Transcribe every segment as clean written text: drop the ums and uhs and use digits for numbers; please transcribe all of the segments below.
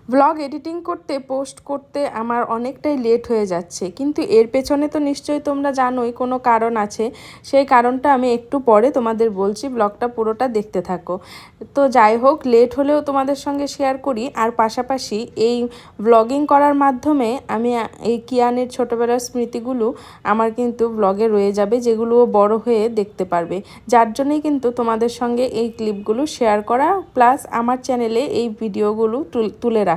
Blog editing করতে post করতে আমার অনেকটাই লেট হয়ে যাচ্ছে, কিন্তু এর পেছনে তো নিশ্চয়ই তোমরা জানোই কোনো কারণ আছে। সেই কারণটা আমি একটু পরে তোমাদের বলছি, ব্লগটা পুরোটা দেখতে থাকো। তো যাই হোক, লেট হলেও তোমাদের সঙ্গে শেয়ার করি। আর পাশাপাশি এই ব্লগিং করার মাধ্যমে আমি এই কিয়ানের ছোটোবেলার স্মৃতিগুলো আমার কিন্তু ব্লগে রয়ে যাবে, যেগুলো বড় হয়ে দেখতে পারবে। যার জন্যই কিন্তু তোমাদের সঙ্গে এই ক্লিপগুলো শেয়ার করা, প্লাস আমার চ্যানেলে এই ভিডিওগুলো তুলে রাখা।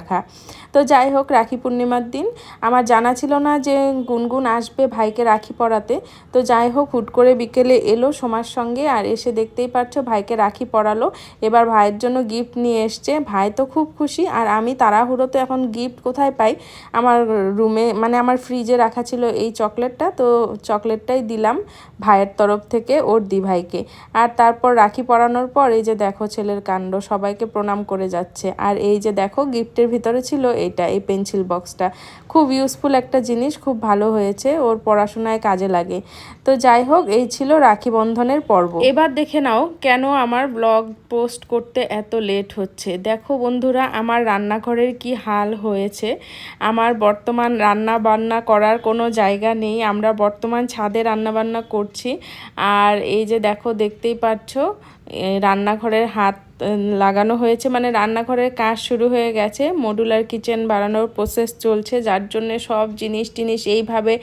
তো যাই হোক, রাখি পূর্ণিমার দিন আমার জানা ছিল না যে গুনগুন আসবে ভাইকে রাখি পরাতে। তো যাই হোক, হুট করে বিকেলে এলো সোমার সঙ্গে, আর এসে দেখতেই পারছো ভাইকে রাখি পরালো। এবার ভাইয়ের জন্য গিফট নিয়ে এসছে। ভাই তো খুব খুশি, আর আমি তাড়াহুড়োতে এখন গিফট কোথায় পাই, আমার রুমে মানে আমার ফ্রিজে রাখা ছিল এই চকলেটটা, তো চকলেটটাই দিলাম ভাইয়ের তরফ থেকে ওর দি ভাইকে। আর তারপর রাখি পরানোর পর এই যে দেখো ছেলের কাণ্ড, সবাইকে প্রণাম করে যাচ্ছে। আর এই যে দেখো গিফটের ভিতরে ছিল এইটা, এই পেন্সিল বক্সটা। খুব ইউজফুল একটা জিনিস, খুব ভালো হয়েছে, ওর পড়াশোনায় কাজে লাগে। তো যাই হোক, এই ছিল রাখি বন্ধনের পর্ব। এবার দেখে নাও কেন আমার ব্লগ পোস্ট করতে এত লেট হচ্ছে। দেখো বন্ধুরা, আমার রান্নাঘরের কি হাল হয়েছে। আমার বর্তমান রান্না বান্না করার কোনো জায়গা নেই, আমরা বর্তমান ছাদে রান্না বান্না করছি। আর এই যে দেখো, দেখতেই পাচ্ছ রান্নাঘরের হাত লাগানো হয়েছে, মানে রান্নাঘরের কাজ শুরু হয়ে গেছে। মডুলার কিচেন বানানোর প্রসেস চলছে, যার জন্য সব জিনিস টিনিস এইভাবে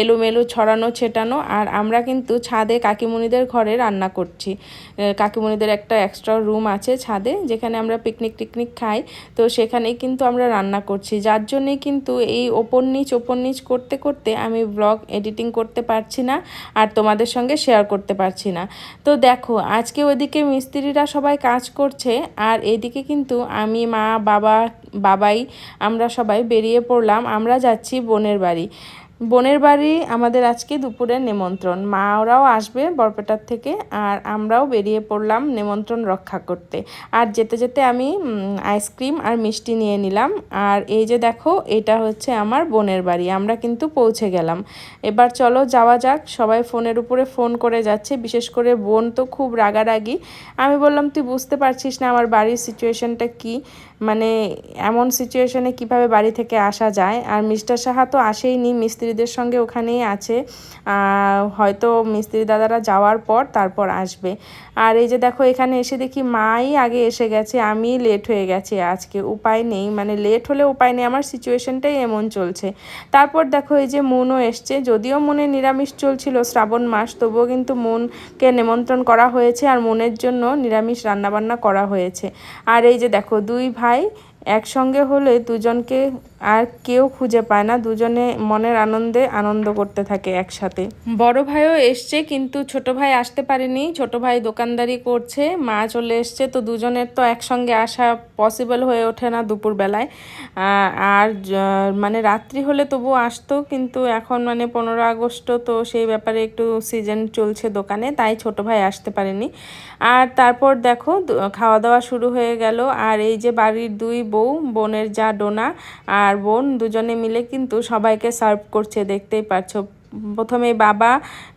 এলোমেলো ছড়ানো ছেটানো। আর আমরা কিন্তু ছাদে কাকিমুনিদের ঘরে রান্না করছি। কাকিমুনিদের একটা এক্সট্রা রুম আছে ছাদে, যেখানে আমরা পিকনিক টিকনিক খাই। তো সেখানেই কিন্তু আমরা রান্না করছি, যার জন্যে কিন্তু এই ওপর নিচ করতে করতে আমি ব্লগ এডিটিং করতে পারছি না, আর তোমাদের সঙ্গে শেয়ার করতে পারছি না। তো দেখো, আজকে ওইদিকে মিস্ত্রিরা সবাই কাজ করছে, আর এদিকে কিন্তু আমি, মা, বাবাই আমরা সবাই বেরিয়ে পড়লাম। আমরা যাচ্ছি বোনের বাড়ি। বোনের বাড়ি আমাদের আজকে দুপুরের নিমন্ত্রণ, মা ওরাও আসবে বরপেটার থেকে, আর আমরাও বেরিয়ে পড়লাম নিমন্ত্রণ রক্ষা করতে। আর যেতে যেতে আমি আইসক্রিম আর মিষ্টি নিয়ে নিলাম। আর এই যে দেখো, এটা হচ্ছে আমার বোনের বাড়ি, আমরা কিন্তু পৌঁছে গেলাম। এবার চলো যাওয়া যাক। সবাই ফোনের উপরে ফোন করে যাচ্ছে, বিশেষ করে বোন তো খুব রাগারাগি। আমি বললাম, তুই বুঝতে পারছিস না আমার বাড়ির সিচুয়েশনটা কি, মানে এমন সিচুয়েশনে কিভাবে বাড়ি থেকে আসা যায়। আর মিস্টার সাহা তো আসেইনি, মিস্ত্রিদের সঙ্গে ওখানেই আছে, হয়তো মিস্ত্রি দাদারা যাওয়ার পর তারপর আসবে। আর এই যে দেখো, এখানে এসে দেখি মাই আগে এসে গেছে, আমি লেট হয়ে গেছি আজকে। উপায় নেই, মানে লেট হলে উপায় নেই, আমার সিচুয়েশনটাই এমন চলছে। তারপর দেখো, এই যে মুনও এসছে, যদিও মনে নিরামিষ চলছিল শ্রাবণ মাস, তবুও কিন্তু মুনকে নিমন্ত্রণ করা হয়েছে, আর মুনের জন্য নিরামিষ রান্নাবান্না করা হয়েছে। আর এই যে দেখো, দুই ভাই একসঙ্গে হলে দুজনকে আর কেউ খুঁজে পায় না, দুজনে মনের আনন্দে আনন্দ করতে থাকে একসাথে। বড় ভাইও এসছে, কিন্তু ছোট ভাই আসতে পারেনি, ছোট ভাই দোকানদারি করছে। মা চলে এসছে, তো দুজনের তো একসঙ্গে আসা পসিবল হয়ে ওঠে না দুপুরবেলায়। আর মানে রাত্রি হলে তবুও আসতো, কিন্তু এখন মানে 15 আগস্ট, তো সেই ব্যাপারে একটু সিজন চলছে দোকানে, তাই ছোট ভাই আসতে পারেনি। আর তারপর দেখো, খাওয়া দাওয়া শুরু হয়ে গেল। আর এই যে বাড়ির দুই বউ, বোনের যা ডোনা আর বোন, দুজনে মিলে কিন্তু সবাইকে সার্ভ করছে, দেখতেই পাচ্ছ। প্রথমে বাবা,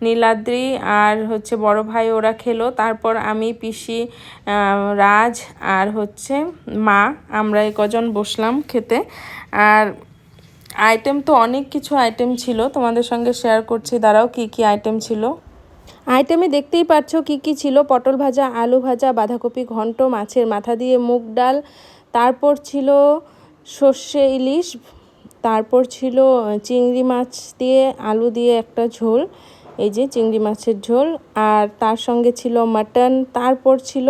নীলাদ্রি আর হচ্ছে বড় ভাই, ওরা খেলো। তারপর আমি, পিসি, রাজ আর হচ্ছে মা, আমরা এই কজন বসলাম খেতে। আর আইটেম তো অনেক কিছু আইটেম ছিল, তোমাদের সঙ্গে শেয়ার করছি, দাঁড়াও কি কি আইটেম ছিল। আইটেমে দেখতেই পাচ্ছ কি কি ছিল। পটল ভাজা, আলু ভাজা, বাঁধাকপি ঘন্ট, মাছের মাথা দিয়ে মুগ ডাল, তারপর ছিল সর্ষে ইলিশ, তারপর ছিল চিংড়ি মাছ দিয়ে আলু দিয়ে একটা ঝোল, এই যে চিংড়ি মাছের ঝোল, আর তার সঙ্গে ছিল মাটন। তারপর ছিল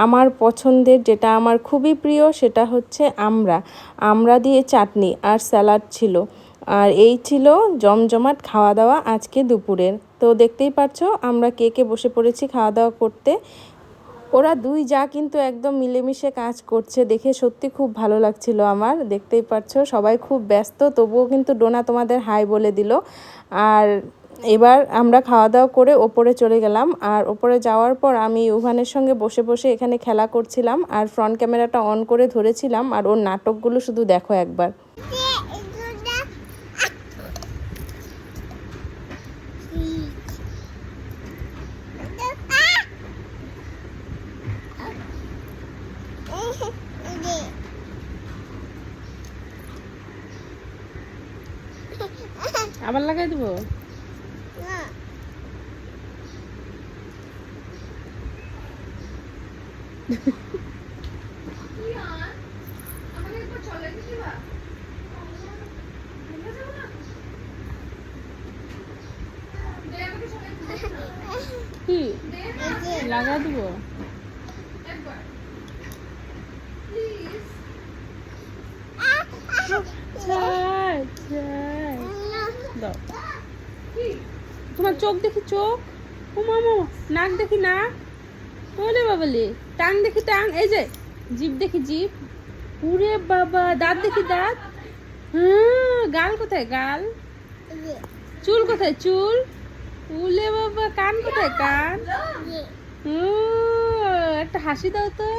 আমার পছন্দের, যেটা আমার খুবই প্রিয়, সেটা হচ্ছে আমরা দিয়ে চাটনি আর স্যালাড ছিল। আর এই ছিল জমজমাট খাওয়া দাওয়া আজকে দুপুরের। তো দেখতেই পাচ্ছ আমরা কে কে বসে পড়েছি খাওয়া দাওয়া করতে। ওরা দুই যা কিন্তু একদম মিলেমিশে কাজ করছে, দেখে সত্যি খুব ভালো লাগছিল আমার। দেখতেই পাচ্ছ সবাই খুব ব্যস্ত, তবুও কিন্তু ডোনা তোমাদের হাই বলে দিল। আর এবার আমরা খাওয়া দাওয়া করে ওপরে চলে গেলাম। আর ওপরে যাওয়ার পর আমি ইউভানের সঙ্গে বসে বসে এখানে খেলা করছিলাম, আর ফ্রন্ট ক্যামেরাটা অন করে ধরেছিলাম। আর ওর নাটকগুলো শুধু দেখো একবার। আবার লাগাই দেবো? কি লাগাই দেবো? তোমার চোখ দেখি চোখ, ও মামা নাক দেখি নাক, ওরে বাবালে টাং দেখি টাং, এই যে জিভ দেখি জিভ, উরে বাবা দাঁত দেখি দাঁত, গাল কোথায় গাল, চুল কোথায় চুল, উলে বাবা কান কোথায় কান, একটা হাসি দাও তো,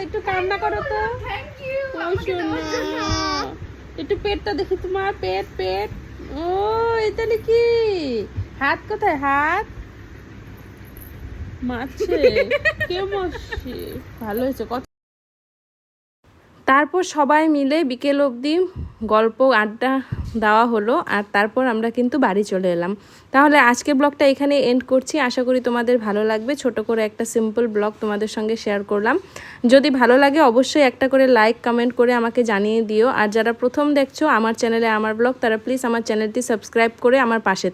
একটু কান্না করো তো, একটু পেটটা দেখি তোমার, পেট পেট, ও এটা কি হাত কোথায় হাত, মারছে কে মারছে, ভালো হয়েছে কত। তারপর সবাই মিলে বিকেল অবধি গল্প আড্ডা দেওয়া হলো, আর তারপর আমরা কিন্তু বাড়ি চলে এলাম। তাহলে আজকের ব্লগটা এখানে এন্ড করছি, আশা করি তোমাদের ভালো লাগবে। ছোট করে একটা সিম্পল ব্লগ তোমাদের সঙ্গে শেয়ার করলাম। যদি ভালো লাগে অবশ্যই একটা করে লাইক কমেন্ট করে আমাকে জানিয়ে দিও। আর যারা প্রথম দেখছো আমার চ্যানেলে আমার ব্লগ, তারা প্লিজ আমার চ্যানেলটি সাবস্ক্রাইব করে আমার পাশে